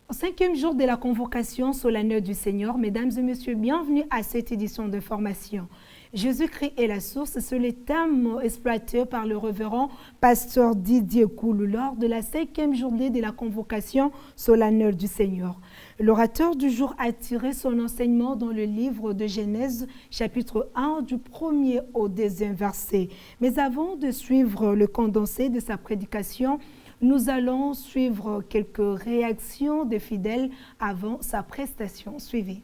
Au 5e jour de la convocation solennelle du Seigneur, mesdames et messieurs, bienvenue à cette édition de formation. Jésus-Christ est la source, c'est le thème exploité par le révérend pasteur Didier Koulou lors de la 5e journée de la convocation solennelle du Seigneur. L'orateur du jour a tiré son enseignement dans le livre de Genèse, chapitre 1, du 1er au 2e verset. Mais avant de suivre le condensé de sa prédication, nous allons suivre quelques réactions des fidèles avant sa prestation. Suivez.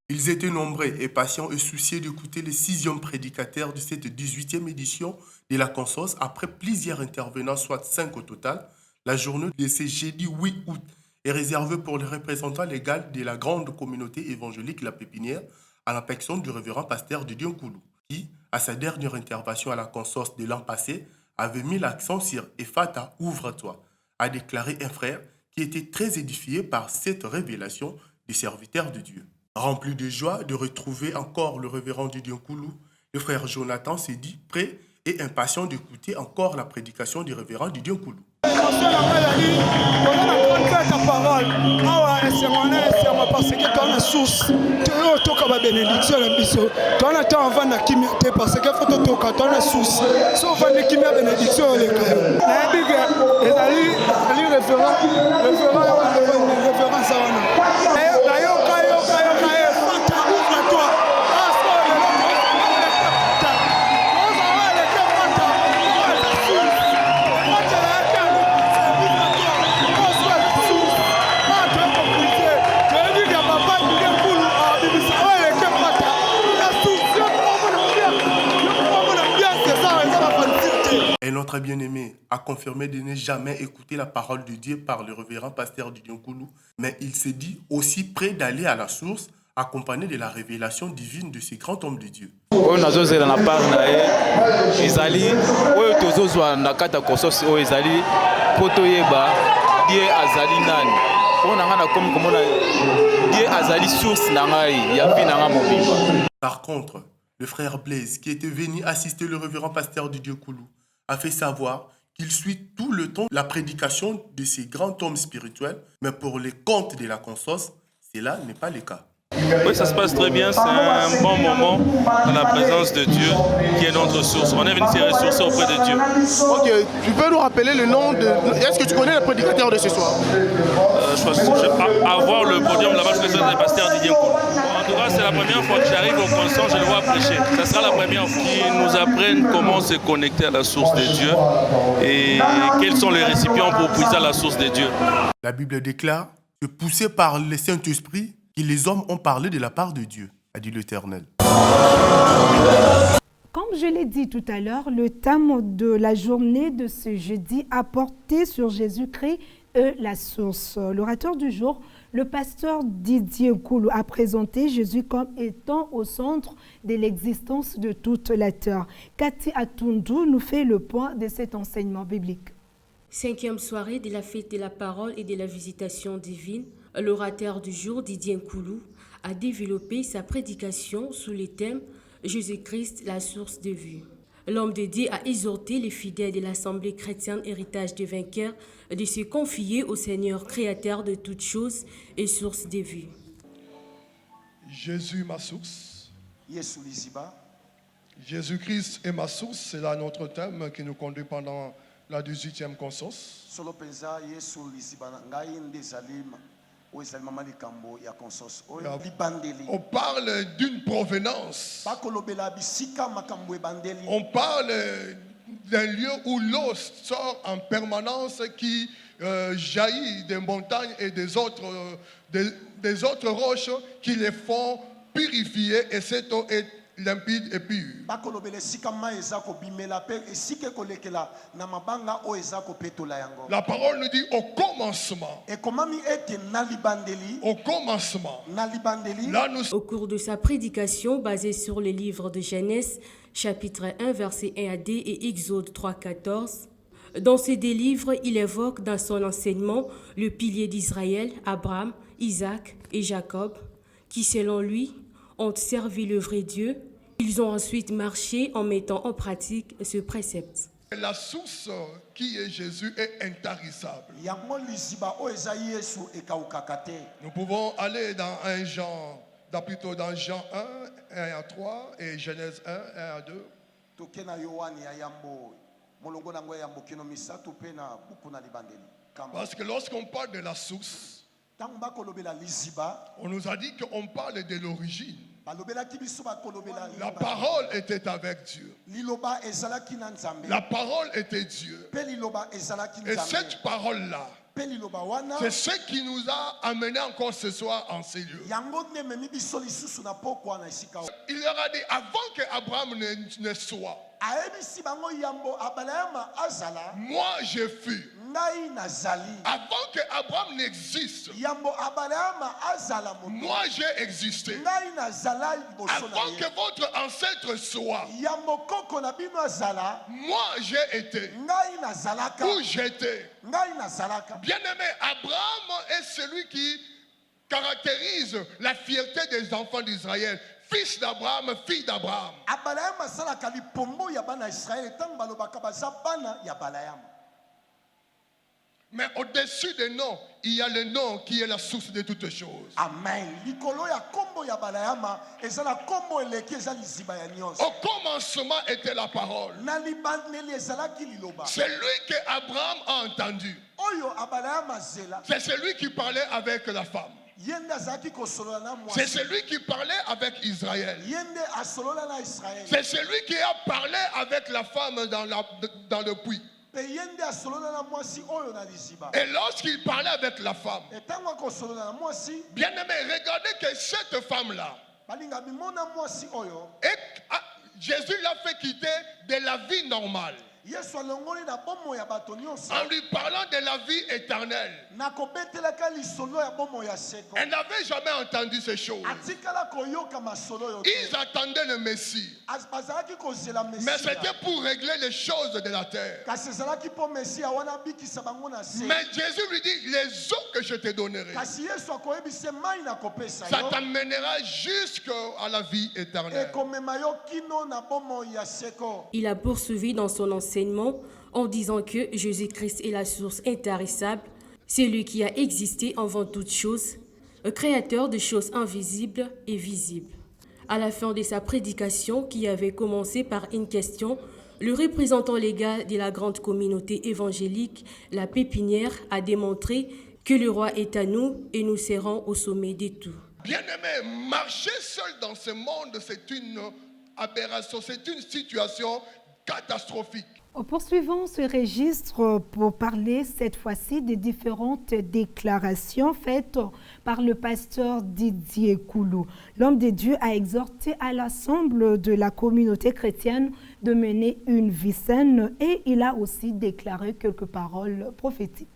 Ils étaient nombreux et patients et soucieux d'écouter le 6e prédicateur de cette 18e édition de la Consos. Après plusieurs intervenants, soit 5 au total, la journée de ce jeudi 8 août est réservée pour les représentants légaux de la grande communauté évangélique La Pépinière à la personne du révérend pasteur Didier Koulou, qui, à sa dernière intervention à la Consos de l'an passé, avait mis l'accent sur « Ephata, ouvre-toi », a déclaré un frère qui était très édifié par cette révélation des serviteurs de Dieu. Rempli de joie de retrouver encore le révérend Didier Koulou, le frère Jonathan s'est dit prêt et impatient d'écouter encore la prédication du révérend Didier Koulou. Parce que dans la source, tu as la bénédiction, tu as le temps avant la kimia, parce que tu as la source. Sauf la kimia, bénédiction, les gars. Les référents, Et notre bien-aimé a confirmé de ne jamais écouter la parole de Dieu par le révérend pasteur Didier Koulou, mais il s'est dit aussi prêt d'aller à la source, accompagné de la révélation divine de ce grand homme de Dieu. Par contre, le frère Blaise, qui était venu assister le révérend pasteur Didier Koulou, a fait savoir qu'il suit tout le temps la prédication de ces grands hommes spirituels, mais pour les comptes de la Consos, cela n'est pas le cas. Oui, ça se passe très bien, c'est un bon moment dans la présence de Dieu qui est notre source. On est venu se ressourcer auprès de Dieu. Ok, tu peux nous rappeler le nom de... Est-ce que tu connais le prédicateur de ce soir? Je vais avoir le podium là-bas, je présente le pasteur Didier Koulou. En tout cas, c'est la première fois que j'arrive au concert, je le vois prêcher. Ça sera la première fois qu'ils nous apprennent comment se connecter à la source de Dieu et quels sont les récipients pour puiser à la source de Dieu. La Bible déclare que poussé par le Saint-Esprit, que les hommes ont parlé de la part de Dieu, a dit l'Éternel. Comme je l'ai dit tout à l'heure, le thème de la journée de ce jeudi a porté sur Jésus-Christ et la source. L'orateur du jour, le pasteur Didier Koulou, a présenté Jésus comme étant au centre de l'existence de toute la terre. Cathy Atundou nous fait le point de cet enseignement biblique. 5e soirée de la fête de la parole et de la visitation divine, l'orateur du jour, Didier Koulou, a développé sa prédication sous le thème « Jésus-Christ, la source de vie ». L'homme de Dieu a exhorté les fidèles de l'Assemblée chrétienne Héritage des vainqueurs de se confier au Seigneur créateur de toutes choses et source de vie. Jésus, ma source. Jésus-Christ est ma source, c'est là notre thème qui nous conduit pendant la 18e Consos. On parle d'une provenance. On parle d'un lieu où l'eau sort en permanence qui jaillit des montagnes et des autres roches qui les font purifier. Et cette eau est limpide et pure. La parole nous dit au commencement. Au commencement. Là, nous... Au cours de sa prédication basée sur les livres de Genèse, chapitre 1, versets 1 à D et Exode 3, 14, dans ces deux livres, il évoque dans son enseignement le pilier d'Israël, Abraham, Isaac et Jacob, qui selon lui ont servi le vrai Dieu. Ils ont ensuite marché en mettant en pratique ce précepte. La source qui est Jésus est intarissable. Nous pouvons aller dans plutôt dans Jean 1, 1 à 3 et Genèse 1, 1 à 2. Parce que lorsqu'on parle de la source, on nous a dit qu'on parle de l'origine. La parole était avec Dieu. La parole était Dieu. Et cette parole-là, c'est ce qui nous a amenés encore ce soir en ces lieux. Il leur a dit, avant qu'Abraham ne soit, moi je fus. Avant qu'Abraham n'existe, moi j'ai existé. Avant que votre ancêtre soit, moi j'ai été. Où j'étais. Bien-aimé, Abraham est celui qui caractérise la fierté des enfants d'Israël. Fils d'Abraham, fille d'Abraham. Mais au-dessus des noms, il y a le nom qui est la source de toutes choses. Amen. Au commencement était la parole. C'est lui que Abraham a entendu. C'est celui qui parlait avec la femme. C'est celui qui parlait avec Israël. C'est celui qui a parlé avec la femme dans le puits. Et lorsqu'il parlait avec la femme, bien aimé, regardez que cette femme-là, Jésus l'a fait quitter de la vie normale en lui parlant de la vie éternelle. Elle n'avait jamais entendu ces choses. Ils attendaient le Messie, mais c'était pour régler les choses de la terre. Mais Jésus lui dit, les eaux que je te donnerai, ça t'amènera jusqu'à la vie éternelle. Il a poursuivi dans son enseignement en disant que Jésus-Christ est la source intarissable, celui qui a existé avant toutes choses, créateur de choses invisibles et visibles. À la fin de sa prédication, qui avait commencé par une question, le représentant légal de la grande communauté évangélique, la Pépinière, a démontré que le roi est à nous et nous serons au sommet de tout. Bien-aimé, marcher seul dans ce monde, c'est une aberration, c'est une situation catastrophique. Poursuivons ce registre pour parler cette fois-ci des différentes déclarations faites par le pasteur Didier Koulou. L'homme de Dieu a exhorté à l'ensemble de la communauté chrétienne de mener une vie saine et il a aussi déclaré quelques paroles prophétiques.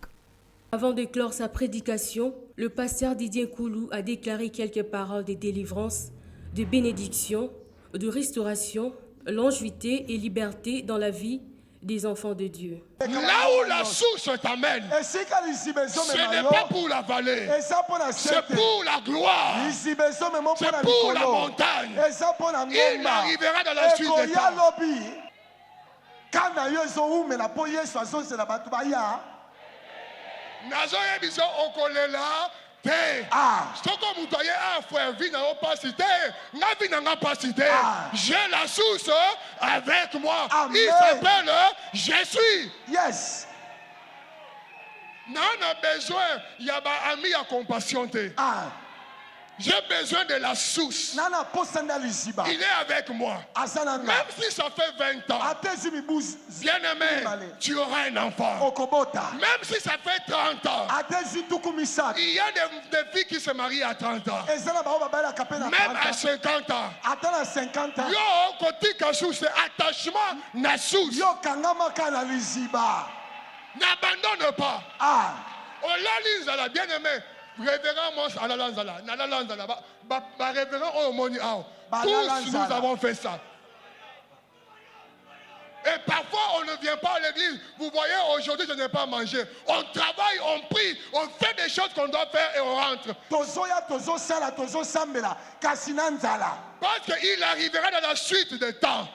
Avant de clore sa prédication, le pasteur Didier Koulou a déclaré quelques paroles de délivrance, de bénédiction, de restauration, longévité et liberté dans la vie des enfants de Dieu. Là où la source t'amène, ce n'est pas pour la vallée, c'est pour la gloire, c'est pour la montagne. Il arrivera dans la suite des temps. Nazoyebiso okolela te. Soko mutoye frère vie n'a pas cité, n'a vie n'a pas cité. J'ai la source avec moi. Amen. Il s'appelle je suis. Yes. Non, on a besoin. Il y a un ami à compassion te. J'ai besoin de la source. Il est avec moi. Même si ça fait 20 ans, bien-aimé, tu auras un enfant. Même si ça fait 30 ans, il y a des filles qui se marient à 30 ans. Même à 50 ans. Yo, côté cachou, c'est attachement na source. N'abandonne pas. Ola bien-aimé. Révérend Mons à la Lanzala, révérend Omoni Ao. Tous nous avons fait ça. Et parfois on ne vient pas à l'église. Vous voyez, aujourd'hui je n'ai pas mangé. On travaille, on prie, on fait des choses qu'on doit faire et on rentre. Parce qu'il arrivera dans la suite des temps.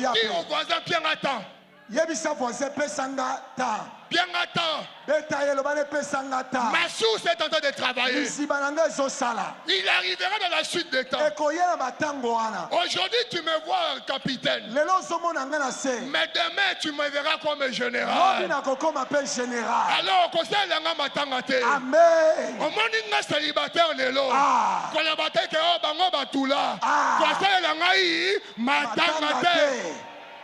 Dis au voisin, bien attends. Bien attends. Ma source est en train de travailler. Il arrivera dans la suite des temps. Aujourd'hui, tu me vois capitaine. Mais demain, tu me verras comme général. Alors, au conseil, on m'a célibataire.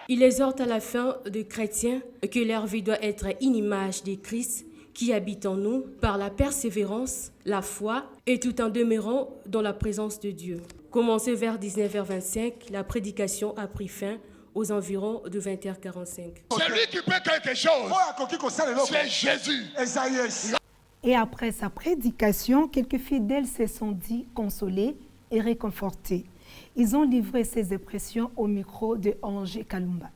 Il exhorte à la fin de chrétiens que leur vie doit être une image de Christ qui habite en nous par la persévérance, la foi et tout en demeurant dans la présence de Dieu. Commencé vers 19h25, la prédication a pris fin aux environs de 20h45. Celui qui peut quelque chose, c'est Jésus. Et après sa prédication, quelques fidèles se sont dit consolés et réconfortés. Ils ont livré ces impressions au micro de Ange Kalumba.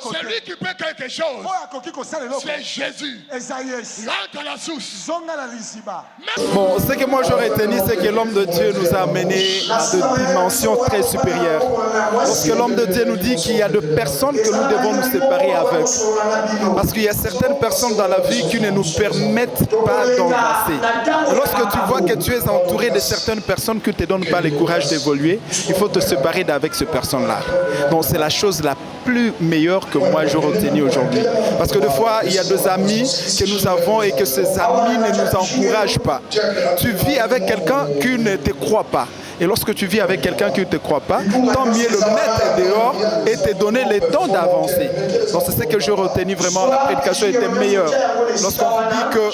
Celui qui peut quelque chose, c'est Jésus. Rentre à la source. Bon, ce que moi j'aurais retenu, c'est que l'homme de Dieu nous a amenés à des dimensions très supérieures. Parce que l'homme de Dieu nous dit qu'il y a des personnes que nous devons nous séparer avec. Parce qu'il y a certaines personnes dans la vie qui ne nous permettent pas d'embrasser. Lorsque tu vois que tu es entouré de certaines personnes qui ne te donnent pas le courage d'évoluer, il faut te séparer d'avec ces personnes-là. Donc c'est la chose la plus meilleure que moi je retenu aujourd'hui. Parce que des fois, il y a des amis que nous avons et que ces amis ne nous encouragent pas. Tu vis avec quelqu'un qui ne te croit pas. Et lorsque tu vis avec quelqu'un qui ne te croit pas, tant mieux le mettre dehors et te donner le temps d'avancer. Donc c'est ce que je retenu vraiment. La prédication était meilleure. Lorsqu'on dit que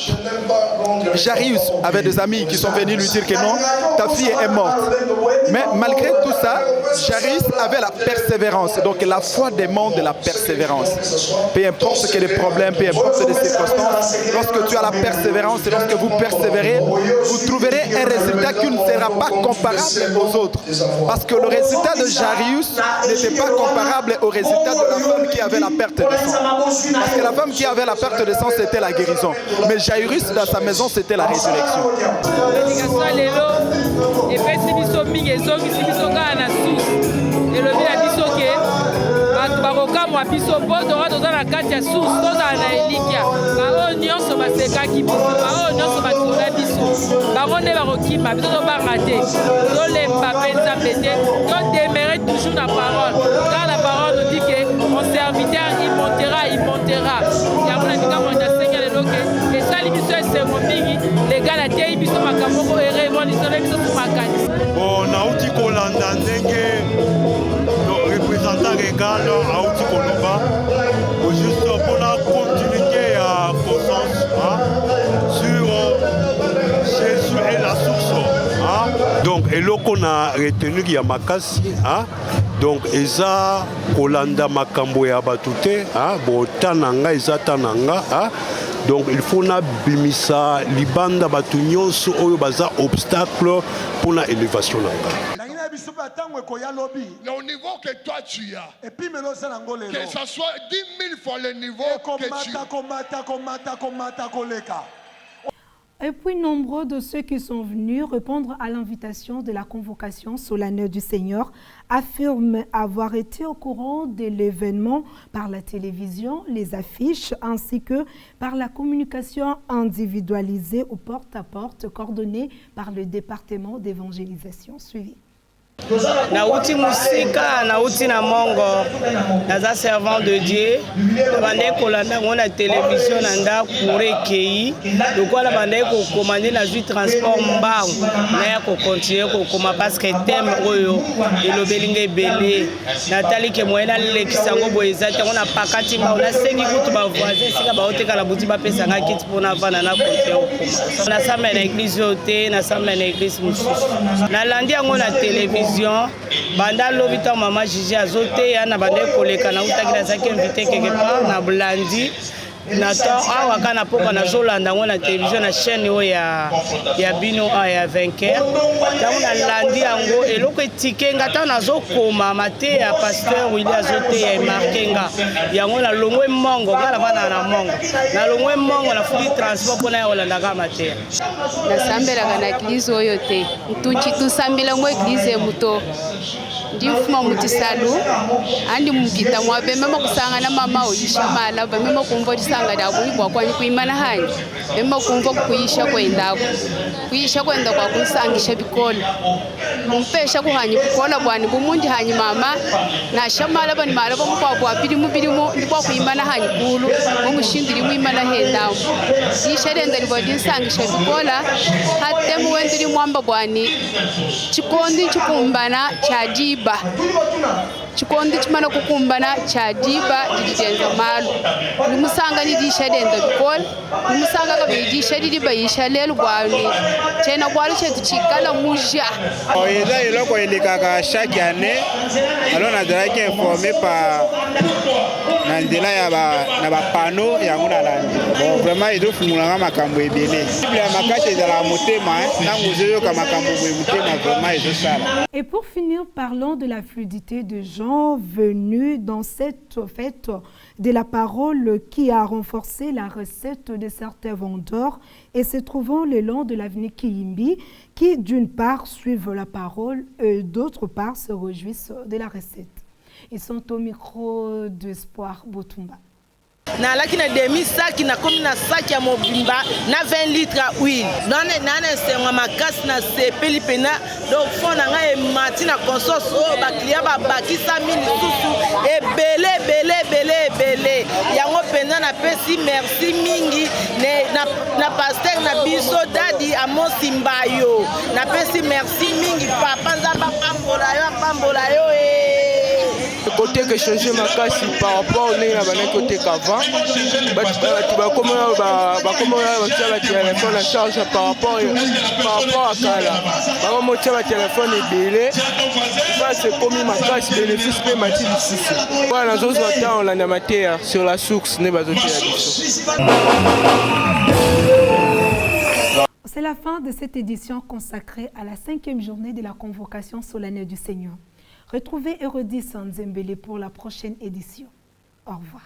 Jarius avait des amis qui sont venus lui dire que non, ta fille est morte. Mais malgré tout ça, Jarius avait la persévérance. Donc la foi demande de la persévérance. Peu importe ce que les problèmes, peu importe les circonstances, lorsque tu as la persévérance et lorsque vous persévérez, vous trouverez un résultat qui ne sera pas comparable aux autres. Parce que le résultat de Jarius n'était pas comparable au résultat de la femme qui avait la perte de sang. Parce que la femme qui avait la perte de sang, c'était la guérison. Mais Jairus, dans sa maison, c'était la résurrection. bakokamwa biso mpo toza na kati ya source tozala na elikya bango nyonso basekaki biso bango nyonso batuna biso bango nde bakokima biso tobanga te tolemba mpe nzambe te todemere toujours na parole car la parole nous dit que mon serviteur il montera yango na likambo nasenga lelo ke esali biso esengo mingi legala ateyi biso makambo moko erevolutione biso tumakanisi nauti kolanda ndenge représentant régal auti koloba juste pour la continuité à conscience sur Jésus et la source. Donc eloko na retenu ya makasi donc eza kolanda makambo ya batute botananga eza tananga donc il faut na bimisa libanda batu nyonso oyo baza obstacle pour la élévation nanga. Le niveau que toi tu as, que ça soit 10 000 fois le niveau que tu as. Et puis nombreux de ceux qui sont venus répondre à l'invitation de la convocation solennelle du Seigneur affirment avoir été au courant de l'événement par la télévision, les affiches ainsi que par la communication individualisée au porte-à-porte coordonnée par le département d'évangélisation. Suivi. Nauti musika, nauti na mongo, naza servant de Dieu. Bande kolanda ngona télévision nanda kure kei. Lokola bande ko commander na ju transport mbang. Na ko continuer ko koma parce que thème oyo elobelinga belé. Natali ke moyena lekisango boyezate ngona pakati ba ona sengi kutu ba voisin sika ba oteka la buti ba pesa nga kit pona vana na continuer ko. Na samba na église ote, na samba na église mususu. Na landi ngona télévision banda lobita mama Gigi azote ya na bande koleka na utaki na zaki invité quelque part na blandi na to awa kana poko na zolanda ngona télévision na chaîne ya bino ya vainqueur tango na landi yango eloko etikenga ta nazokoma mate ya pasteur Willy azote ya markenga yango na longwe mongo ngala bana na mongo na longwe mongo na fuli transport pona ya olanda ka mate na sambela na église oyo te ntunchi tusambela ngo église muto ndifuma mutisalu andi mukita mwabe mema kusanga na mama oyisha mala ba mema kumvo disanga da kuibwa kwani kuimana hanyi mema kumvo kuisha kwendako kuisha kwenda kwa kusangisha bikola mumpesha kuhanyi bikola bwani bumundi hanyi mama na shamala bani mala bamukwa kwa pilimu ndikwa kuimana hanyi kulu umushindiri muimana hendawo isha renda libodi sangisha bikola hatte muwendiri mwamba bwani chikondi chikumbana cha diba chikondi chimana kukumbana cha diba dijenza malu nimusanga ni disha denda bikola nimusanga ka bidisha diba isha lelo bwani tena kwali chetu chikala muja oyeza eloko elikaka chaque année alors na dalaki informé par na ndela ya na ba panneau ya ngona landi bon vraiment ido fungulanga makambo ebele bible ya makate ezala motema nango zeyoka makambo motema vraiment ido sala. Et pour finir, parlons de la fluidité de gens venus dans cette fête de la parole qui a renforcé la recette de certains vendeurs et se trouvant le long de l'avenue Kiyimbi qui d'une part suivent la parole et d'autre part se réjouissent de la recette. Ils sont au micro d'Espoir Botumba. Na laki na demi sac na komi na sac ya mobimba na 20 litres huile nana sengwa makasi na sepeli pena donc fona nga e mati na conscience o ba client ba bakisa mini susu e belé yango pena na pesi merci mingi na pasteur na biso dadi amosimbayo na pesi merci mingi papa nzamba pambola yo côté que changer ma casse par rapport au côté qu'avant téléphone à charge par rapport à Kala mon téléphone est belé c'est comme ma casse bénéfice mais ma voilà nous autres on a matière sur la source n'est pas C'est la fin de cette édition consacrée à la 5e journée de la convocation solennelle du Seigneur. Retrouvez Hérodi Sanzembele pour la prochaine édition. Au revoir.